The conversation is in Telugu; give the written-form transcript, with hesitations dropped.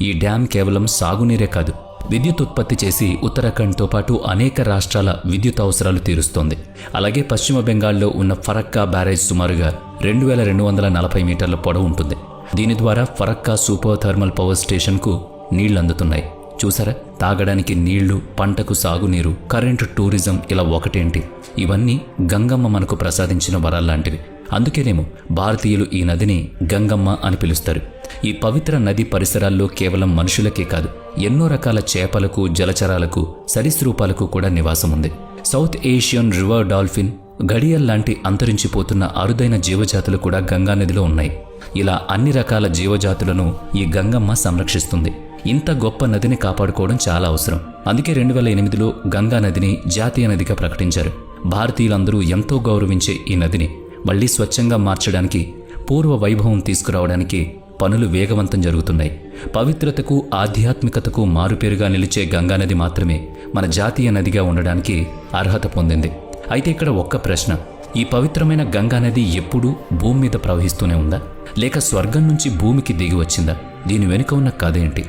ఈ డ్యామ్ కేవలం సాగునీరే కాదు, విద్యుత్ ఉత్పత్తి చేసి ఉత్తరాఖండ్తో పాటు అనేక రాష్ట్రాల విద్యుత్ అవసరాలు తీరుస్తోంది. అలాగే పశ్చిమ బెంగాల్లో ఉన్న ఫరక్కా బ్యారేజ్ సుమారుగా 2240 మీటర్ల పొడవు ఉంటుంది. దీని ద్వారా ఫరక్కా సూపర్ థర్మల్ పవర్ స్టేషన్కు నీళ్లు అందుతున్నాయి. చూసారా, తాగడానికి నీళ్లు, పంటకు సాగునీరు, కరెంటు, టూరిజం, ఇలా ఒకటేంటి, ఇవన్నీ గంగమ్మ మనకు ప్రసాదించిన వరాల్లాంటివి. అందుకేనేమో భారతీయులు ఈ నదిని గంగమ్మ అని పిలుస్తారు. ఈ పవిత్ర నది పరిసరాల్లో కేవలం మనుషులకే కాదు, ఎన్నో రకాల చేపలకు, జలచరాలకు, సరీసృపాలకు కూడా నివాసం ఉంది. సౌత్ ఏషియన్ రివర్ డాల్ఫిన్, ఘడియల్ లాంటి అంతరించిపోతున్న అరుదైన జీవజాతులు కూడా గంగానదిలో ఉన్నాయి. ఇలా అన్ని రకాల జీవజాతులను ఈ గంగమ్మ సంరక్షిస్తుంది. ఇంత గొప్ప నదిని కాపాడుకోవడం చాలా అవసరం. అందుకే 2008లో గంగా నదిని జాతీయ నదిగా ప్రకటించారు. భారతీయులందరూ ఎంతో గౌరవించే ఈ నదిని మళ్లీ స్వచ్ఛంగా మార్చడానికి, పూర్వ వైభవం తీసుకురావడానికి పనులు వేగవంతం జరుగుతున్నాయి. పవిత్రతకు, ఆధ్యాత్మికతకు మారుపేరుగా నిలిచే గంగానది మాత్రమే మన జాతీయ నదిగా ఉండడానికి అర్హత పొందింది. అయితే ఇక్కడ ఒక్క ప్రశ్న, ఈ పవిత్రమైన గంగానది ఎప్పుడూ భూమి మీద ప్రవహిస్తూనే ఉందా, లేక స్వర్గం నుంచి భూమికి దిగి వచ్చిందా? దీని వెనుక ఉన్న కథ ఏంటి?